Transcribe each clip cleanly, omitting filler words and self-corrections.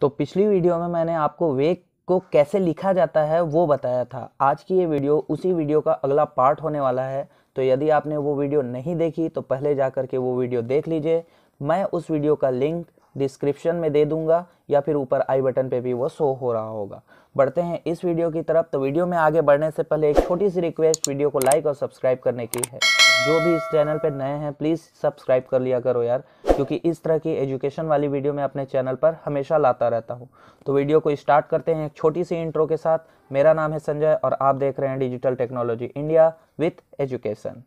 तो पिछली वीडियो में मैंने आपको वेग को कैसे लिखा जाता है वो बताया था। आज की ये वीडियो उसी वीडियो का अगला पार्ट होने वाला है। तो यदि आपने वो वीडियो नहीं देखी तो पहले जा कर के वो वीडियो देख लीजिए। मैं उस वीडियो का लिंक डिस्क्रिप्शन में दे दूंगा या फिर ऊपर आई बटन पे भी वो शो हो रहा होगा। बढ़ते हैं इस वीडियो की तरफ। तो वीडियो में आगे बढ़ने से पहले एक छोटी सी रिक्वेस्ट, वीडियो को लाइक और सब्सक्राइब करने की है। जो भी इस चैनल पे नए हैं प्लीज़ सब्सक्राइब कर लिया करो यार, क्योंकि इस तरह की एजुकेशन वाली वीडियो मैं अपने चैनल पर हमेशा लाता रहता हूँ। तो वीडियो को स्टार्ट करते हैं एक छोटी सी इंट्रो के साथ। मेरा नाम है संजय और आप देख रहे हैं digital technology India with education.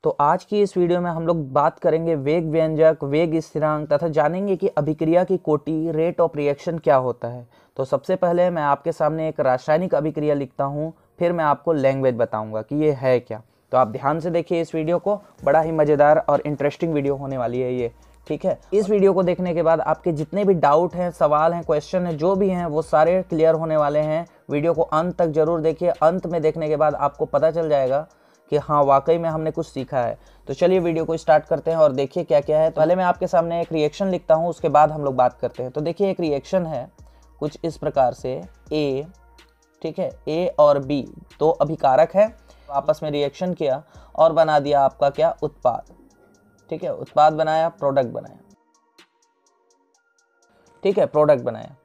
तो आज की इस वीडियो में हम लोग बात करेंगे वेग व्यंजक, वेग स्थिरांक तथा जानेंगे कि अभिक्रिया की कोटि, रेट ऑफ रिएक्शन क्या होता है। तो सबसे पहले मैं आपके सामने एक रासायनिक अभिक्रिया लिखता हूँ, फिर मैं आपको लैंग्वेज बताऊंगा कि ये है क्या। तो आप ध्यान से देखिए इस वीडियो को, बड़ा ही मज़ेदार और इंटरेस्टिंग वीडियो होने वाली है ये, ठीक है। इस वीडियो को देखने के बाद आपके जितने भी डाउट हैं, सवाल हैं, क्वेश्चन हैं, जो भी हैं वो सारे क्लियर होने वाले हैं। वीडियो को अंत तक जरूर देखिए। अंत में देखने के बाद आपको पता चल जाएगा कि हाँ वाकई में हमने कुछ सीखा है। तो चलिए वीडियो को स्टार्ट करते हैं और देखिए क्या क्या है। तो पहले मैं आपके सामने एक रिएक्शन लिखता हूँ, उसके बाद हम लोग बात करते हैं। तो देखिए एक रिएक्शन है कुछ इस प्रकार से, ए, ठीक है, ए और बी दो अभिकारक है, आपस में रिएक्शन किया और बना दिया आपका क्या, उत्पाद, ठीक है। उत्पाद बनाया, प्रोडक्ट बनाया, ठीक है, प्रोडक्ट बनाया।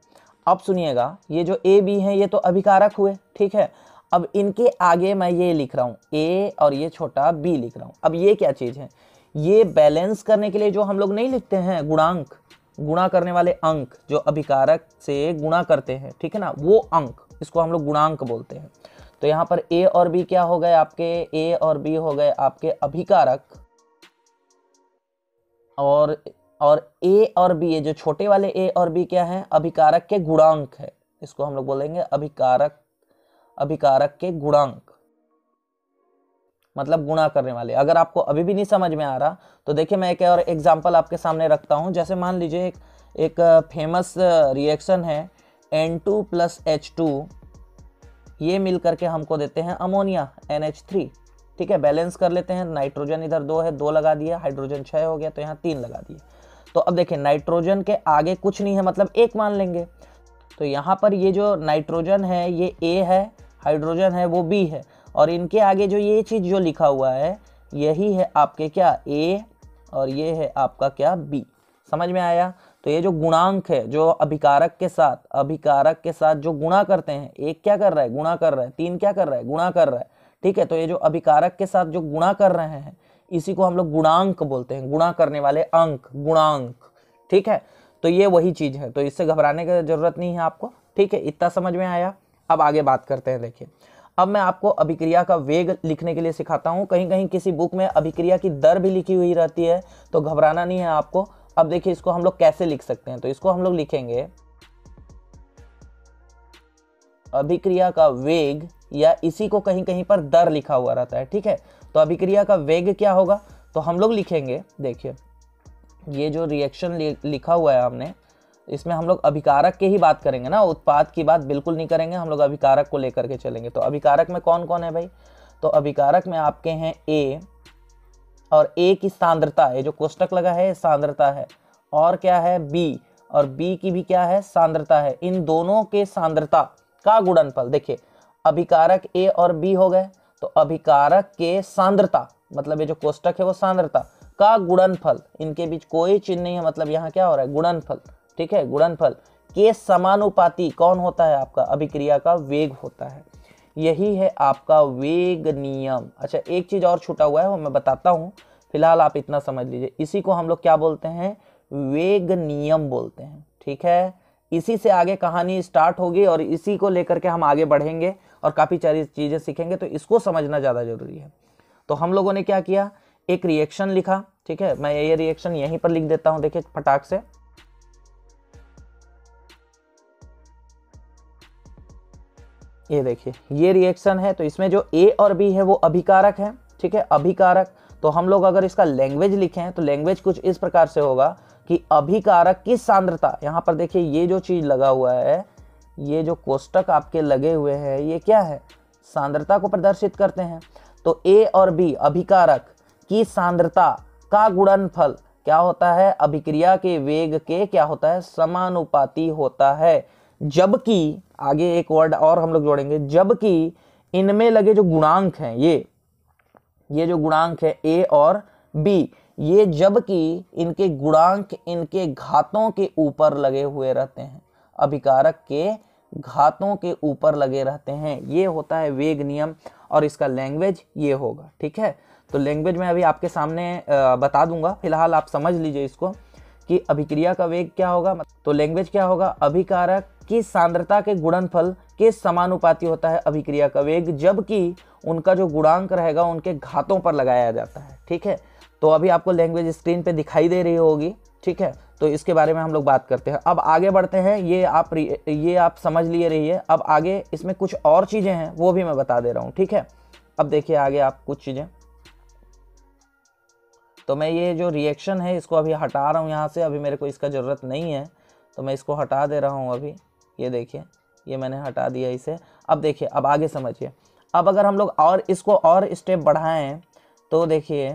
अब सुनिएगा, ये जो ए बी है ये तो अभिकारक हुए, ठीक है। अब इनके आगे मैं ये लिख रहा हूँ ए और ये छोटा बी लिख रहा हूँ। अब ये क्या चीज़ है, ये बैलेंस करने के लिए जो हम लोग नहीं लिखते हैं गुणांक, गुणा करने वाले अंक जो अभिकारक से गुणा करते हैं, ठीक है ना, वो अंक, इसको हम लोग गुणांक बोलते हैं। तो यहाँ पर ए और बी क्या हो गए आपके, ए और बी हो गए आपके अभिकारक, और ए और बी, ये जो छोटे वाले ए और बी क्या है, अभिकारक के गुणांक है। इसको हम लोग बोलेंगे अभिकारक के गुणांक, मतलब गुणा करने वाले। अगर आपको अभी भी नहीं समझ में आ रहा तो देखिए मैं एक और एग्जांपल आपके सामने रखता हूं। जैसे मान लीजिए एक फेमस रिएक्शन है N2 + H2, ये मिल करके हमको देते हैं अमोनिया NH3, ठीक है। बैलेंस कर लेते हैं, नाइट्रोजन इधर 2 है, 2 लगा दिया, हाइड्रोजन 6 हो गया तो यहाँ 3 लगा दिए। तो अब देखिए नाइट्रोजन के आगे कुछ नहीं है, मतलब 1 मान लेंगे। तो यहाँ पर ये जो नाइट्रोजन है ये A है, हाइड्रोजन है वो B है, और इनके आगे जो ये चीज़ जो लिखा हुआ है यही है आपके क्या, A, और ये है आपका क्या, B। समझ में आया। तो ये जो गुणांक है जो अभिकारक के साथ जो गुणा करते हैं, एक क्या कर रहा है, गुणा कर रहा है, 3 क्या कर रहा है, गुणा कर रहा है, ठीक है। तो ये जो अभिकारक के साथ जो गुणा कर रहे हैं इसी को हम लोग गुणांक बोलते हैं, गुणा करने वाले अंक, गुणांक, ठीक है। तो ये वही चीज़ है, तो इससे घबराने की जरूरत नहीं है आपको, ठीक है। इतना समझ में आया। अब आगे बात करते हैं। देखिए अब मैं आपको अभिक्रिया का वेग लिखने के लिए सिखाता हूँ। कहीं कहीं किसी बुक में अभिक्रिया की दर भी लिखी हुई रहती है, तो घबराना नहीं है आपको। अब देखिए इसको हम लोग कैसे लिख सकते हैं। तो इसको हम लोग लिखेंगे अभिक्रिया का वेग, या इसी को कहीं कहीं पर दर लिखा हुआ रहता है, ठीक है। तो अभिक्रिया का वेग क्या होगा, तो हम लोग लिखेंगे, देखिए ये जो रिएक्शन लिखा हुआ है हमने, इसमें हम लोग अभिकारक के ही बात करेंगे ना, उत्पाद की बात बिल्कुल नहीं करेंगे, हम लोग अभिकारक को लेकर के चलेंगे। तो अभिकारक में कौन कौन है भाई, तो अभिकारक में आपके हैं ए, और ए की सांद्रता, ये जो कोष्टक लगा है सांद्रता है, और क्या है बी, और बी की भी क्या है, सांद्रता है। इन दोनों के सांद्रता का गुणनफल, देखिए अभिकारक ए और बी हो गए, तो अभिकारक के सांद्रता, मतलब ये जो कोष्टक है वो सांद्रता का गुणनफल, इनके बीच कोई चिन्ह नहीं है, मतलब यहाँ क्या हो रहा है, गुणनफल, ठीक है। गुणनफल के समानुपाती कौन होता है, आपका अभिक्रिया का वेग होता है। यही है आपका वेग नियम। अच्छा एक चीज और छूटा हुआ है वो मैं बताता हूँ, फिलहाल आप इतना समझ लीजिए। इसी को हम लोग क्या बोलते हैं, वेग नियम बोलते हैं, ठीक है। इसी से आगे कहानी स्टार्ट होगी और इसी को लेकर के हम आगे बढ़ेंगे और काफ़ी सारी चीज़ें सीखेंगे, तो इसको समझना ज़्यादा जरूरी है। तो हम लोगों ने क्या किया, एक रिएक्शन लिखा, ठीक है। मैं ये रिएक्शन यहीं पर लिख देता हूँ, देखिए फटाक से। ये देखिए ये रिएक्शन है, तो इसमें जो ए और बी है वो अभिकारक है, ठीक है, अभिकारक। तो हम लोग अगर इसका लैंग्वेज लिखें तो लैंग्वेज कुछ इस प्रकार से होगा कि अभिकारक की सांद्रता, यहाँ पर देखिए ये जो चीज़ लगा हुआ है, ये जो कोष्टक आपके लगे हुए हैं ये क्या है, सांद्रता को प्रदर्शित करते हैं। तो ए और बी अभिकारक की सांद्रता का गुणनफल क्या होता है, अभिक्रिया के वेग के क्या होता है, समानुपाती होता है। जबकि आगे एक वर्ड और हम लोग जोड़ेंगे, जबकि इनमें लगे जो गुणांक हैं, ये जो गुणांक है ए और बी, ये जबकि इनके गुणांक इनके घातों के ऊपर लगे हुए रहते हैं, अभिकारक के घातों के ऊपर लगे रहते हैं। ये होता है वेग नियम और इसका लैंग्वेज ये होगा। ठीक है, तो लैंग्वेज में अभी आपके सामने बता दूंगा, फिलहाल आप समझ लीजिए इसको कि अभिक्रिया का वेग क्या होगा। तो लैंग्वेज क्या होगा, अभिकारक की सांद्रता के गुणनफल के समानुपाती होता है अभिक्रिया का वेग, जबकि उनका जो गुणांक रहेगा उनके घातों पर लगाया जाता है। ठीक है, तो अभी आपको लैंग्वेज स्क्रीन पे दिखाई दे रही होगी। ठीक है, तो इसके बारे में हम लोग बात करते हैं। अब आगे बढ़ते हैं, ये आप समझ लिए रहिए। अब आगे इसमें कुछ और चीजें हैं वो भी मैं बता दे रहा हूँ। ठीक है, अब देखिए आगे आप कुछ चीजें, तो मैं ये जो रिएक्शन है इसको अभी हटा रहा हूँ यहाँ से, अभी मेरे को इसका ज़रूरत नहीं है तो मैं इसको हटा दे रहा हूँ अभी। ये देखिए, ये मैंने हटा दिया इसे। अब देखिए, अब आगे समझिए। अब अगर हम लोग और इसको और स्टेप बढ़ाएं तो देखिए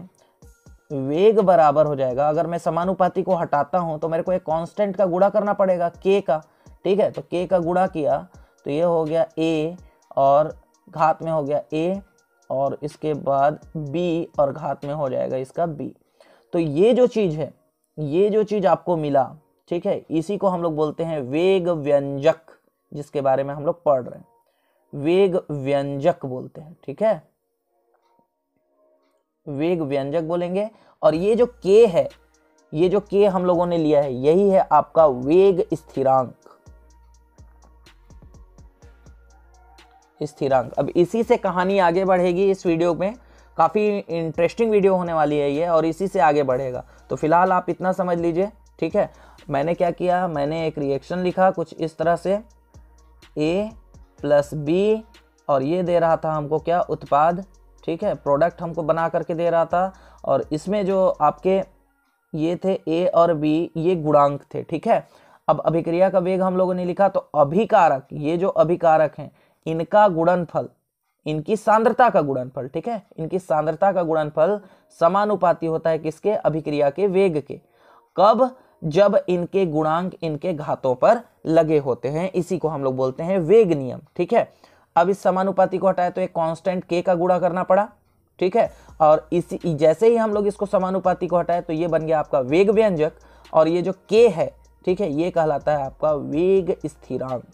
वेग बराबर हो जाएगा, अगर मैं समानुपाती को हटाता हूँ तो मेरे को एक कांस्टेंट का गुणा करना पड़ेगा k का। ठीक है, तो k का गुणा किया तो ये हो गया a और घात में हो गया a और इसके बाद b और घात में हो जाएगा इसका b। तो ये जो चीज़ है, ये जो चीज़ आपको मिला, ठीक है, इसी को हम लोग बोलते हैं वेग व्यंजक, जिसके बारे में हम लोग पढ़ रहे हैं, वेग व्यंजक बोलते हैं। ठीक है, वेग व्यंजक बोलेंगे। और ये जो k है, ये जो k हम लोगों ने लिया है, यही है आपका वेग स्थिरांक। अब इसी से कहानी आगे बढ़ेगी इस वीडियो में, काफ़ी इंटरेस्टिंग वीडियो होने वाली है ये, और इसी से आगे बढ़ेगा। तो फिलहाल आप इतना समझ लीजिए। ठीक है, मैंने क्या किया, मैंने एक रिएक्शन लिखा कुछ इस तरह से, a + b, और ये दे रहा था हमको क्या, उत्पाद। ठीक है, प्रोडक्ट हमको बना करके दे रहा था, और इसमें जो आपके ये थे a और b, ये गुणांक थे। ठीक है, अब अभिक्रिया का वेग हम लोगों ने लिखा, तो अभिकारक, ये जो अभिकारक हैं इनका गुणनफल, इनकी सांद्रता का गुणनफल, ठीक है, इनकी सांद्रता का गुणनफल समानुपाती होता है किसके, अभिक्रिया के वेग के। कब, जब इनके गुणांक इनके घातों पर लगे होते हैं, इसी को हम लोग बोलते हैं वेग नियम। ठीक है, अब इस समानुपाती को हटाए तो एक कांस्टेंट k का गुणा करना पड़ा। ठीक है, और इसी जैसे ही हम लोग इसको समानुपाती को हटाए तो ये बन गया आपका वेग व्यंजक, और ये जो k है, ठीक है, ये कहलाता है आपका वेग स्थिरांक।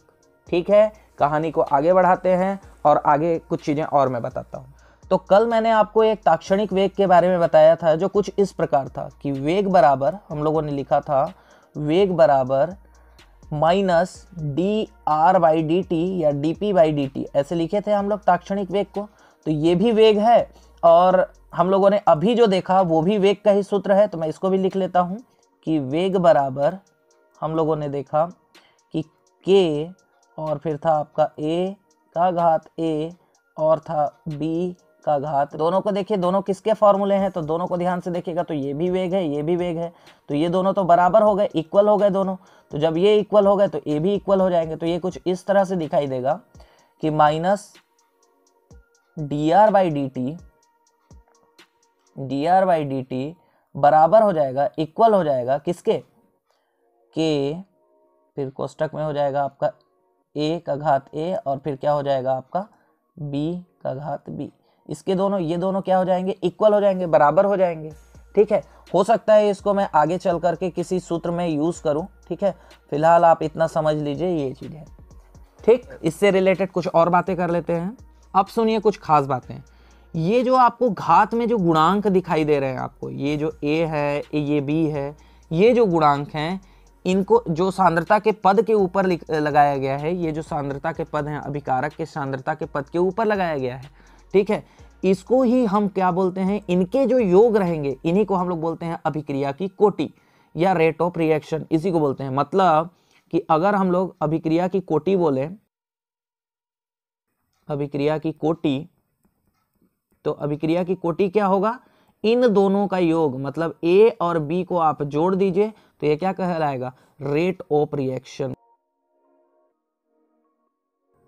ठीक है, कहानी को आगे बढ़ाते हैं और आगे कुछ चीज़ें और मैं बताता हूँ। तो कल मैंने आपको एक ताक्षणिक वेग के बारे में बताया था, जो कुछ इस प्रकार था कि वेग बराबर, हम लोगों ने लिखा था वेग बराबर -dr/dt या dp/dt, ऐसे लिखे थे हम लोग ताक्षणिक वेग को। तो ये भी वेग है, और हम लोगों ने अभी जो देखा वो भी वेग का ही सूत्र है, तो मैं इसको भी लिख लेता हूँ कि वेग बराबर, हम लोगों ने देखा कि k और फिर था आपका a का घात a और था b का घात। दोनों को देखिए, दोनों किसके फॉर्मूले हैं, तो दोनों को ध्यान से देखिएगा तो ये भी वेग है, ये भी वेग है, तो ये दोनों तो बराबर हो गए, इक्वल हो गए दोनों। तो जब ये इक्वल हो गए तो ये भी इक्वल हो जाएंगे। तो ये कुछ इस तरह से दिखाई देगा कि -dr/dt बराबर हो जाएगा, इक्वल हो जाएगा किसके, के, फिर कोष्टक में हो जाएगा आपका a का घात a और फिर क्या हो जाएगा आपका b का घात b। इसके दोनों, ये दोनों क्या हो जाएंगे, इक्वल हो जाएंगे, बराबर हो जाएंगे। ठीक है, हो सकता है इसको मैं आगे चल करके किसी सूत्र में यूज़ करूं। ठीक है, फिलहाल आप इतना समझ लीजिए ये चीज़ है। ठीक, इससे रिलेटेड कुछ और बातें कर लेते हैं। अब सुनिए कुछ खास बातें। ये जो आपको घात में जो गुणांक दिखाई दे रहे हैं आपको, ये जो a है, ये b है, ये जो गुणांक हैं, इनको जो सांद्रता के पद के ऊपर लगाया गया है, ये जो सांद्रता के पद हैं, अभिकारक के सांद्रता के पद के ऊपर लगाया गया है। ठीक है, इसको ही हम क्या बोलते हैं, इनके जो योग रहेंगे इन्हीं को हम लोग बोलते हैं अभिक्रिया की कोटि या रेट ऑफ रिएक्शन, इसी को बोलते हैं। मतलब कि अगर हम लोग अभिक्रिया की कोटि बोले, अभिक्रिया की कोटि, तो अभिक्रिया की कोटि क्या होगा, इन दोनों का योग, मतलब a और b को आप जोड़ दीजिए तो ये क्या कहलाएगा, rate of reaction,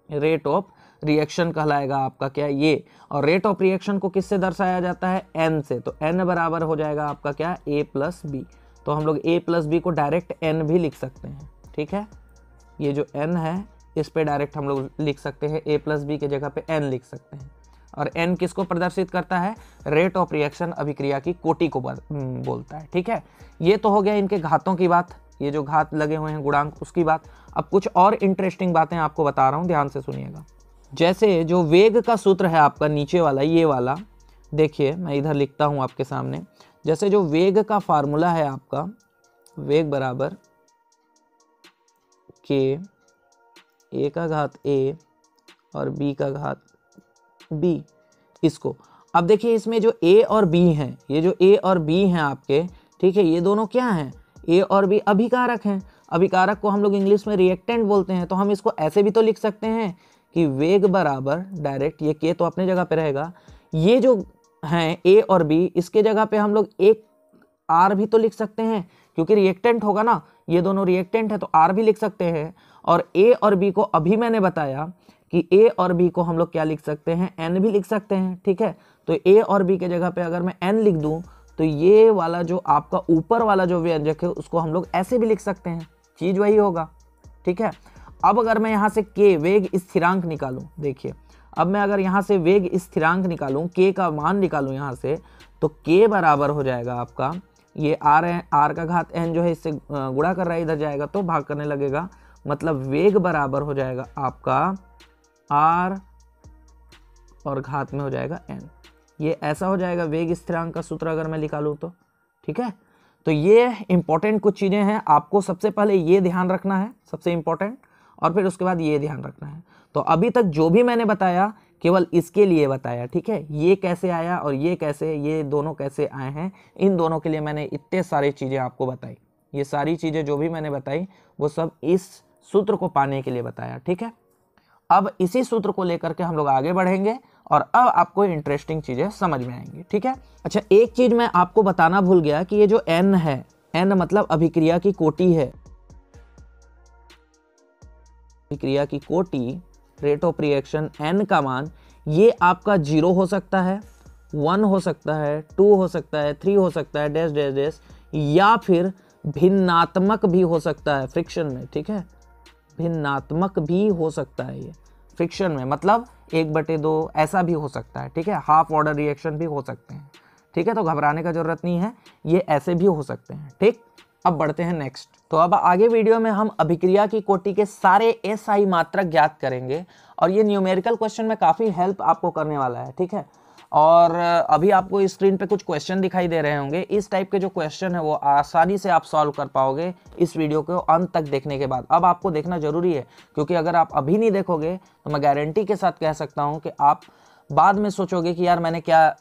rate of reaction कहलाएगा आपका क्या, ये। और रेट ऑफ रिएक्शन को किससे दर्शाया जाता है, एन से। तो एन बराबर हो जाएगा आपका क्या, ए प्लस बी। तो हम लोग ए प्लस बी को डायरेक्ट एन भी लिख सकते हैं, ठीक है। ये जो एन है इस पे डायरेक्ट हम लोग लिख सकते हैं, ए प्लस बी के जगह पे एन लिख सकते हैं। और एन किसको प्रदर्शित करता है, रेट ऑफ रिएक्शन अभिक्रिया की कोटि को बोलता है, ठीक है। ये तो हो गया इनके घातों की बात, ये जो घात लगे हुए हैं गुणांक उसकी बात। अब कुछ और इंटरेस्टिंग बातें आपको बता रहा हूँ, ध्यान से सुनिएगा। जैसे जो वेग का सूत्र है आपका नीचे वाला, ये वाला देखिए, मैं इधर लिखता हूँ आपके सामने। जैसे जो वेग का फार्मूला है आपका, वेग बराबर के ए का घात ए और बी का घात बी, इसको अब देखिए इसमें जो ए और बी हैं, ये जो ए और बी हैं आपके, ठीक है, ये दोनों क्या हैं, ए और बी अभिकारक हैं। अभिकारक को हम लोग इंग्लिश में रिएक्टेंट बोलते हैं। तो हम इसको ऐसे भी तो लिख सकते हैं कि वेग बराबर डायरेक्ट, ये के तो अपने जगह पे रहेगा, ये जो हैं ए और बी, इसके जगह पे हम लोग एक आर भी तो लिख सकते हैं, क्योंकि रिएक्टेंट होगा ना, ये दोनों रिएक्टेंट है तो आर भी लिख सकते हैं। और ए और बी को अभी मैंने बताया कि ए और बी को हम लोग क्या लिख सकते हैं, एन भी लिख सकते हैं, ठीक है। तो ए और बी के जगह पे अगर मैं एन लिख दूं तो ये वाला जो आपका ऊपर वाला जो व्यंजक है उसको हम लोग ऐसे भी लिख सकते हैं, चीज वही होगा, ठीक है। अब अगर मैं यहाँ से के वेग स्थिरांक निकालूं, देखिए अब मैं अगर यहाँ से वेग स्थिरांक निकालूं, के का मान निकालूं यहाँ से, तो के बराबर हो जाएगा आपका, ये आर है, आर का घात एन जो है इससे गुणा कर रहा है, इधर जाएगा तो भाग करने लगेगा, मतलब वेग बराबर हो जाएगा आपका आर और घात में हो जाएगा एन। ये ऐसा हो जाएगा वेग स्थिरांक का सूत्र अगर मैं निकालूं तो, ठीक है। तो ये इंपॉर्टेंट कुछ चीज़ें हैं, आपको सबसे पहले ये ध्यान रखना है, सबसे इंपॉर्टेंट, और फिर उसके बाद ये ध्यान रखना है। तो अभी तक जो भी मैंने बताया केवल इसके लिए बताया, ठीक है। ये कैसे आया और ये कैसे, ये दोनों कैसे आए हैं, इन दोनों के लिए मैंने इतने सारी चीज़ें आपको बताई। ये सारी चीज़ें जो भी मैंने बताई वो सब इस सूत्र को पाने के लिए बताया, ठीक है। अब इसी सूत्र को लेकर के हम लोग आगे बढ़ेंगे और अब आपको इंटरेस्टिंग चीज़ें समझ में आएंगी, ठीक है। अच्छा, एक चीज़ मैं आपको बताना भूल गया कि ये जो एन है, एन मतलब अभिक्रिया की कोटि है, अभिक्रिया की कोटि, रेट ऑफ रिएक्शन एन का मान, ये आपका 0 हो सकता है, 1 हो सकता है, 2 हो सकता है, 3 हो सकता है, डैश डैश डैश, या फिर भिन्नात्मक भी हो सकता है फ्रिक्शन में, ठीक है। भिन्नात्मक भी हो सकता है ये फ्रिक्शन में, मतलब 1/2 ऐसा भी हो सकता है, ठीक है। हाफ ऑर्डर रिएक्शन भी हो सकते हैं, ठीक है। तो घबराने का जरूरत नहीं है, ये ऐसे भी हो सकते हैं, ठीक। अब बढ़ते हैं नेक्स्ट। तो अब आगे वीडियो में हम अभिक्रिया की कोटि के सारे एसआई मात्रक ज्ञात करेंगे और ये न्यूमेरिकल क्वेश्चन में काफ़ी हेल्प आपको करने वाला है, ठीक है। और अभी आपको स्क्रीन पे कुछ क्वेश्चन दिखाई दे रहे होंगे, इस टाइप के जो क्वेश्चन है वो आसानी से आप सॉल्व कर पाओगे इस वीडियो को अंत तक देखने के बाद। अब आपको देखना जरूरी है, क्योंकि अगर आप अभी नहीं देखोगे तो मैं गारंटी के साथ कह सकता हूँ कि आप बाद में सोचोगे कि यार मैंने क्या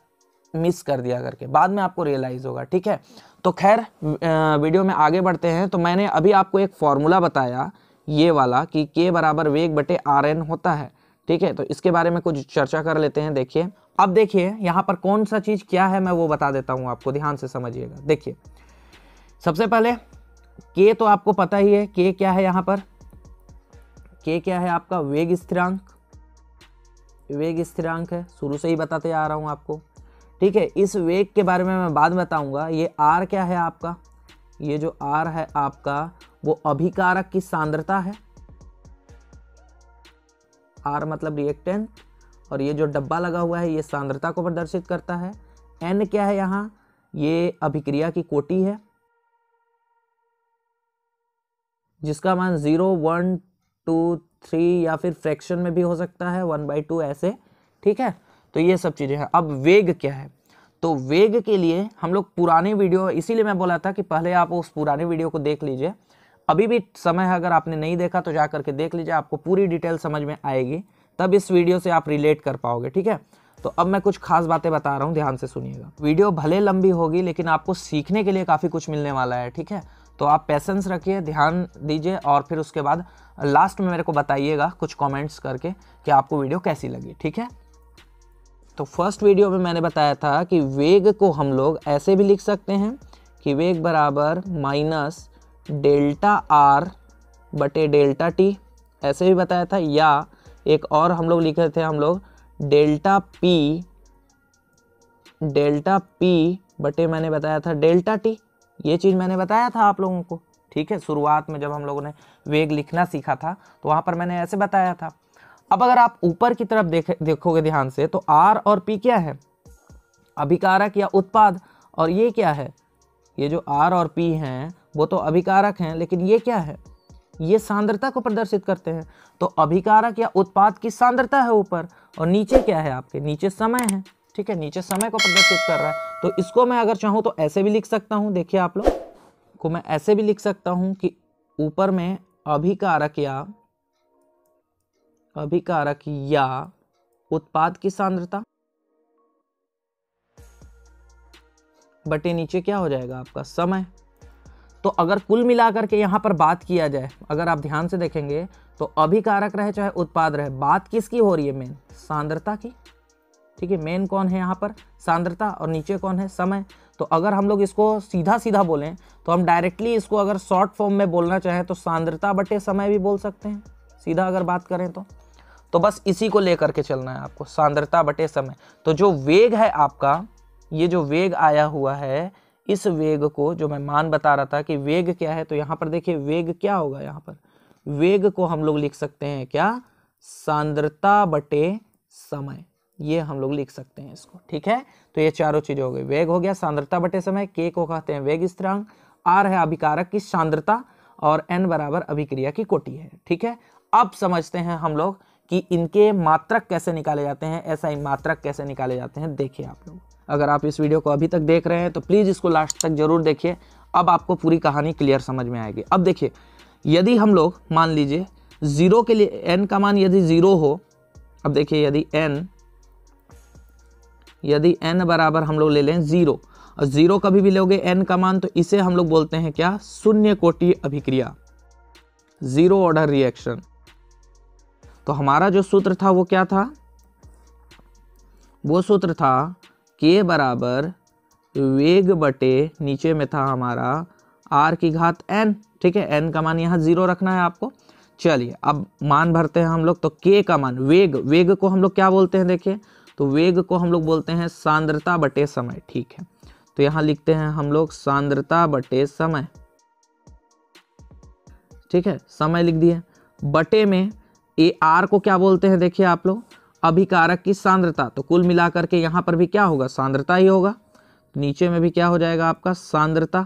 मिस कर दिया करके, बाद में आपको रियलाइज होगा, ठीक है। तो खैर वीडियो में आगे बढ़ते हैं। तो मैंने अभी आपको एक फॉर्मूला बताया ये वाला कि के बराबर वेग बटे आर एन होता है, ठीक है। तो इसके बारे में कुछ चर्चा कर लेते हैं। देखिए, अब देखिए यहाँ पर कौन सा चीज़ क्या है मैं वो बता देता हूँ आपको, ध्यान से समझिएगा। देखिए, सबसे पहले के तो आपको पता ही है, के क्या है यहाँ पर, के क्या है आपका वेग स्थिरांक, वेग स्थिरांक है, शुरू से ही बताते आ रहा हूँ आपको, ठीक है। इस वेग के बारे में मैं बाद में बताऊंगा। ये आर क्या है आपका, ये जो आर है आपका वो अभिकारक की सांद्रता है, आर मतलब रिएक्टेंट, और ये जो डब्बा लगा हुआ है ये सांद्रता को प्रदर्शित करता है। एन क्या है यहाँ, ये अभिक्रिया की कोटि है जिसका मान 0, 1, 2, 3 या फिर फ्रैक्शन में भी हो सकता है 1/2 ऐसे, ठीक है। तो ये सब चीज़ें हैं। अब वेग क्या है, तो वेग के लिए हम लोग पुराने वीडियो, इसीलिए मैं बोला था कि पहले आप उस पुराने वीडियो को देख लीजिए, अभी भी समय है, अगर आपने नहीं देखा तो जा करके देख लीजिए, आपको पूरी डिटेल समझ में आएगी, तब इस वीडियो से आप रिलेट कर पाओगे, ठीक है। तो अब मैं कुछ खास बातें बता रहा हूँ, ध्यान से सुनिएगा। वीडियो भले लंबी होगी लेकिन आपको सीखने के लिए काफ़ी कुछ मिलने वाला है, ठीक है। तो आप पेशेंस रखिए, ध्यान दीजिए और फिर उसके बाद लास्ट में मेरे को बताइएगा कुछ कमेंट्स करके कि आपको वीडियो कैसी लगी, ठीक है। तो फर्स्ट वीडियो में मैंने बताया था कि वेग को हम लोग ऐसे भी लिख सकते हैं कि वेग बराबर माइनस डेल्टा आर बटे डेल्टा टी, ऐसे भी बताया था, या एक और हम लोग लिखे थे, हम लोग डेल्टा पी बटे मैंने बताया था डेल्टा टी, ये चीज़ मैंने बताया था आप लोगों को, ठीक है। शुरुआत में जब हम लोगों ने वेग लिखना सीखा था तो वहाँ पर मैंने ऐसे बताया था। अब अगर आप ऊपर की तरफ देखोगे ध्यान से, तो आर और पी क्या है, अभिकारक या उत्पाद, और ये क्या है, ये जो आर और पी हैं वो तो अभिकारक हैं, लेकिन ये क्या है, ये सांद्रता को प्रदर्शित करते हैं। तो अभिकारक या उत्पाद की सांद्रता है ऊपर, और नीचे क्या है आपके, नीचे समय है, ठीक है, नीचे समय को प्रदर्शित कर रहा है। तो इसको मैं अगर चाहूँ तो ऐसे भी लिख सकता हूँ, देखिए आप लोग को मैं ऐसे भी लिख सकता हूँ कि ऊपर में अभिकारक या उत्पाद की सांद्रता बटे नीचे क्या हो जाएगा आपका समय। तो अगर कुल मिलाकर के यहाँ पर बात किया जाए, अगर आप ध्यान से देखेंगे तो अभिकारक रहे चाहे उत्पाद रहे, बात किसकी हो रही है, मेन सांद्रता की, ठीक है। मेन कौन है यहाँ पर, सांद्रता, और नीचे कौन है, समय। तो अगर हम लोग इसको सीधा सीधा बोलें तो हम डायरेक्टली इसको अगर शॉर्ट फॉर्म में बोलना चाहें तो सांद्रता बटे समय भी बोल सकते हैं, सीधा अगर बात करें तो बस इसी को लेकर के चलना है आपको, सांद्रता बटे समय। तो जो वेग है आपका, ये जो वेग आया हुआ है, इस वेग को जो मैं मान बता रहा था कि वेग क्या है, तो यहाँ पर देखिए वेग क्या होगा, यहाँ पर वेग को हम लोग लिख सकते हैं क्या, सांद्रता बटे समय, ये हम लोग लिख सकते हैं इसको, ठीक है। तो ये चारों चीजें हो गई, वेग हो गया, सांद्रता बटे समय, के को कहते हैं वेग स्थिरांक, आर है अभिकारक की सांद्रता, और एन बराबर अभिक्रिया की कोटि है, ठीक है। अब समझते हैं हम लोग कि इनके मात्रक कैसे निकाले जाते हैं, एसआई मात्रक कैसे निकाले जाते हैं। देखिए आप लोग, अगर आप इस वीडियो को अभी तक देख रहे हैं तो प्लीज इसको लास्ट तक जरूर देखिए, अब आपको पूरी कहानी क्लियर समझ में आएगी। अब देखिए, यदि हम लोग मान लीजिए 0 के लिए n का मान यदि 0 हो, अब देखिए यदि n बराबर हम लोग ले लें 0, और 0 कभी भी लोगे n का मान, तो इसे हम लोग बोलते हैं क्या, शून्य कोटि अभिक्रिया, जीरो ऑर्डर रिएक्शन। तो हमारा जो सूत्र था वो क्या था, वो सूत्र था k बराबर वेग बटे, नीचे में था हमारा r की घात n, ठीक है। n का मान यहाँ 0 रखना है आपको। चलिए अब मान भरते हैं हम लोग, तो k का मान, वेग को हम लोग क्या बोलते हैं, देखिए, तो वेग को हम लोग बोलते हैं सांद्रता बटे समय, ठीक है। तो यहाँ लिखते हैं हम लोग सांद्रता बटे समय, ठीक है, समय लिख दिए, बटे में ए आर को क्या बोलते हैं, देखिए आप लोग, अभिकारक की सांद्रता। तो कुल मिलाकर के यहाँ पर भी क्या होगा, सांद्रता ही होगा, नीचे में भी क्या हो जाएगा आपका, सांद्रता,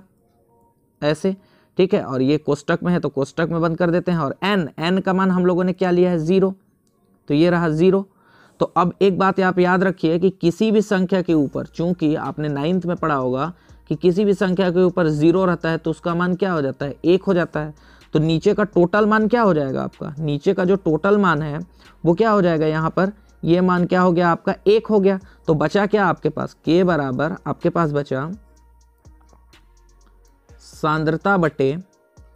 ऐसे, ठीक है। और ये कोष्टक में है तो कोष्टक में बंद कर देते हैं, और n का मान हम लोगों ने क्या लिया है, 0, तो ये रहा 0। तो अब एक बात आप याद रखिए कि किसी भी संख्या के ऊपर, चूंकि आपने 9th में पढ़ा होगा कि किसी भी संख्या के ऊपर 0 रहता है तो उसका मान क्या हो जाता है, 1 हो जाता है। तो नीचे का टोटल मान क्या हो जाएगा आपका, नीचे का जो टोटल मान है वो क्या हो जाएगा, यहाँ पर ये मान क्या हो गया आपका, 1 हो गया। तो बचा क्या आपके पास, k बराबर आपके पास बचा सांद्रता बटे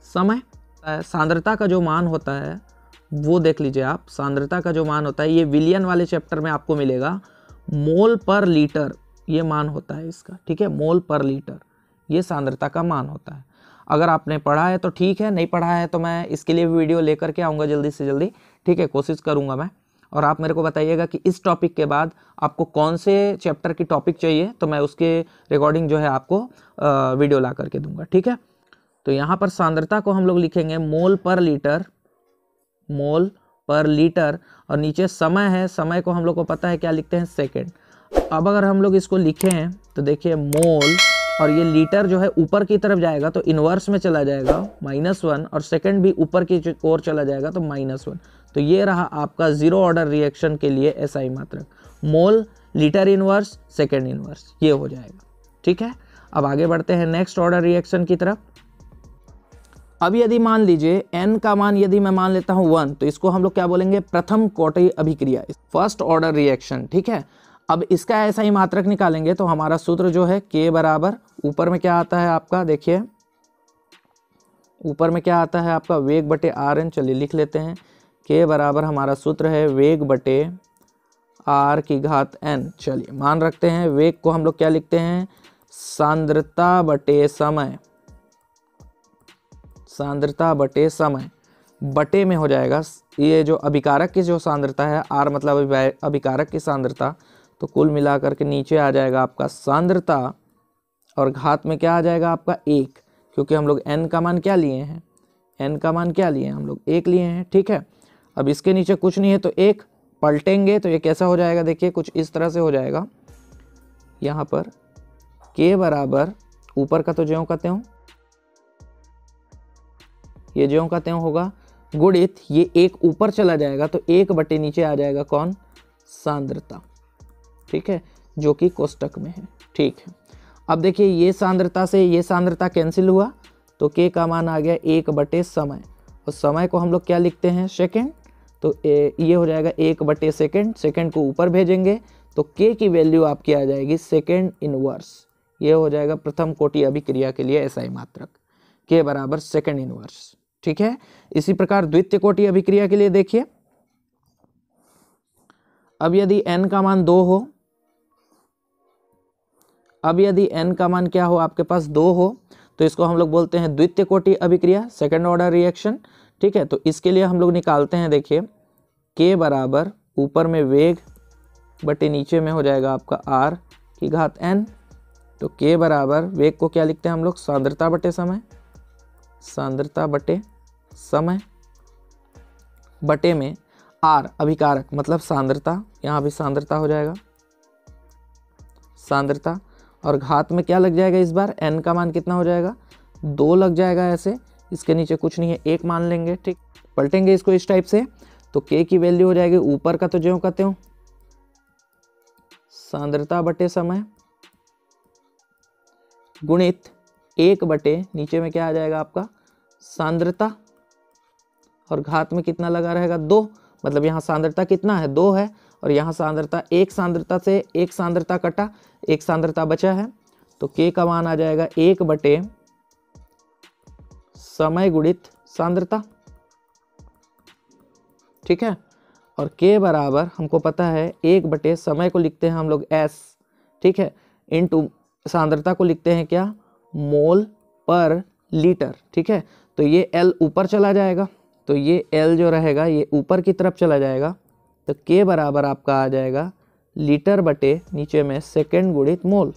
समय। सांद्रता का जो मान होता है वो देख लीजिए आप, सांद्रता का जो मान होता है, ये विलियन वाले चैप्टर में आपको मिलेगा, मोल पर लीटर ये मान होता है इसका, ठीक है, मोल पर लीटर ये सांद्रता का मान होता है। अगर आपने पढ़ा है तो ठीक है, नहीं पढ़ा है तो मैं इसके लिए वीडियो लेकर के आऊँगा जल्दी से जल्दी, ठीक है, कोशिश करूँगा मैं। और आप मेरे को बताइएगा कि इस टॉपिक के बाद आपको कौन से चैप्टर की टॉपिक चाहिए, तो मैं उसके रिकॉर्डिंग जो है आपको वीडियो ला करके दूंगा, ठीक है। तो यहाँ पर सांद्रता को हम लोग लिखेंगे मोल पर लीटर, और नीचे समय है, समय को हम लोग को पता है क्या लिखते हैं, सेकेंड। अब अगर हम लोग इसको लिखें तो देखिए मोल, और ये लीटर जो है ऊपर की तरफ जाएगा तो इन्वर्स में चला जाएगा -1, और सेकंड भी ऊपर की ओर चला जाएगा तो -1। तो ये रहा आपका 0 ऑर्डर रिएक्शन के लिए एसआई मात्रक, मोल, लीटर इनवर्स, सेकंड इनवर्स, ये हो जाएगा, ठीक है। अब आगे बढ़ते हैं नेक्स्ट ऑर्डर रिएक्शन की तरफ। अब यदि मान लीजिए n का मान यदि मैं मान लेता हूँ 1, तो इसको हम लोग क्या बोलेंगे, प्रथम कोटि अभिक्रिया, फर्स्ट ऑर्डर रिएक्शन, ठीक है। अब इसका ऐसा ही मात्रक निकालेंगे तो हमारा सूत्र जो है k बराबर, ऊपर में क्या आता है आपका, देखिए ऊपर में क्या आता है आपका, वेग बटे Rn, चलिए लिख लेते हैं, k बराबर हमारा सूत्र है वेग बटे r की घात n। चलिए मान रखते हैं, वेग को हम लोग क्या लिखते हैं, सांद्रता बटे समय, सांद्रता बटे समय, बटे में हो जाएगा ये जो अभिकारक की जो सांद्रता है, R मतलब अभिकारक की सांद्रता, तो कुल मिलाकर के नीचे आ जाएगा आपका सांद्रता और घात में क्या आ जाएगा आपका 1, क्योंकि हम लोग n का मान क्या लिए हैं, n का मान क्या लिए हैं हम लोग 1 लिए हैं। ठीक है, अब इसके नीचे कुछ नहीं है तो 1 पलटेंगे तो ये कैसा हो जाएगा, देखिए कुछ इस तरह से हो जाएगा। यहाँ पर k बराबर ऊपर का तो ज्यों का त्यों, ये ज्यों का त्यों होगा, गुणित ये 1 ऊपर चला जाएगा तो 1 बटे नीचे आ जाएगा कौन, सांद्रता। ठीक है, जो कि कोष्टक में है। ठीक है, अब देखिए ये सांद्रता से ये सांद्रता कैंसिल हुआ तो k का मान आ गया 1 बटे समय, और समय को हम लोग क्या लिखते हैं, सेकेंड, तो ये हो जाएगा 1 बटे सेकेंड, सेकेंड को ऊपर भेजेंगे तो k की वैल्यू आपकी आ जाएगी सेकेंड इनवर्स, ये हो जाएगा प्रथम कोटि अभिक्रिया के लिए SI मात्रक, k बराबर सेकेंड इनवर्स। ठीक है, इसी प्रकार द्वितीय कोटि अभिक्रिया के लिए देखिए, अब यदि n का मान 2 हो, अब यदि n का मान क्या हो आपके पास 2 हो, तो इसको हम लोग बोलते हैं द्वितीय कोटि अभिक्रिया, सेकेंड ऑर्डर रिएक्शन। ठीक है, तो इसके लिए हम लोग निकालते हैं, देखिए k बराबर ऊपर में वेग बटे नीचे में हो जाएगा आपका r की घात n, तो k बराबर वेग को क्या लिखते हैं हम लोग, सांद्रता बटे समय, सांद्रता बटे समय, बटे में r अभिकारक मतलब सांद्रता, यहाँ भी सांद्रता हो जाएगा, सांद्रता, और घात में क्या लग जाएगा, इस बार n का मान कितना हो जाएगा, 2 लग जाएगा ऐसे, इसके नीचे कुछ नहीं है 1 मान लेंगे। ठीक, पलटेंगे इसको इस टाइप से तो k की वैल्यू हो जाएगी ऊपर का तो ज्यों का त्यों, सांद्रता बटे समय, गुणित 1 बटे नीचे में क्या आ जाएगा आपका सांद्रता, और घात में कितना लगा रहेगा 2, मतलब यहाँ सांद्रता कितना है 2 है, और यहाँ सांद्रता, एक सांद्रता से एक सांद्रता कटा, एक सांद्रता बचा है, तो k का मान आ जाएगा 1 बटे समय गुणित सांद्रता। ठीक है, और k बराबर हमको पता है 1 बटे समय को लिखते हैं हम लोग s, ठीक है, इनटू सांद्रता को लिखते हैं क्या, मोल पर लीटर। ठीक है, तो ये L ऊपर चला जाएगा, तो ये L जो रहेगा ये ऊपर की तरफ चला जाएगा, तो k बराबर आपका आ जाएगा लीटर बटे नीचे में सेकेंड गुणित मोल।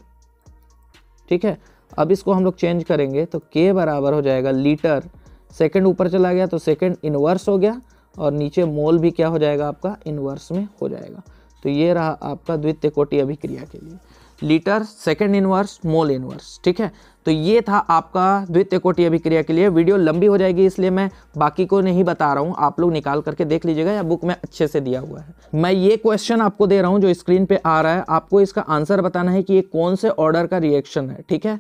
ठीक है, अब इसको हम लोग चेंज करेंगे तो k बराबर हो जाएगा लीटर, सेकेंड ऊपर चला गया तो सेकेंड इनवर्स हो गया, और नीचे मोल भी क्या हो जाएगा आपका इनवर्स में हो जाएगा। तो ये रहा आपका द्वितीय कोटि अभिक्रिया के लिए, litre, second inverse, mole inverse. ठीक है, तो ये था आपका द्वितीय कोटि अभिक्रिया के लिए। वीडियो लंबी हो जाएगी इसलिए मैं बाकी को नहीं बता रहा हूँ, आप लोग निकाल करके देख लीजिएगा या बुक में अच्छे से दिया हुआ है। मैं ये क्वेश्चन आपको दे रहा हूँ जो स्क्रीन पे आ रहा है, आपको इसका आंसर बताना है कि ये कौन से ऑर्डर का रिएक्शन है। ठीक है,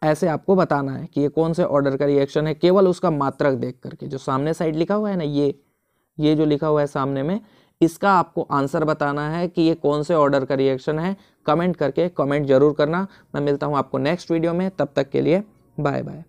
ऐसे आपको बताना है कि ये कौन से ऑर्डर का रिएक्शन है, केवल उसका मात्रक देख करके। जो सामने साइड लिखा हुआ है ना, ये जो लिखा हुआ है सामने में, इसका आपको आंसर बताना है कि ये कौन से ऑर्डर का रिएक्शन है। कमेंट करके कमेंट जरूर करना। मैं मिलता हूँ आपको नेक्स्ट वीडियो में, तब तक के लिए बाय बाय।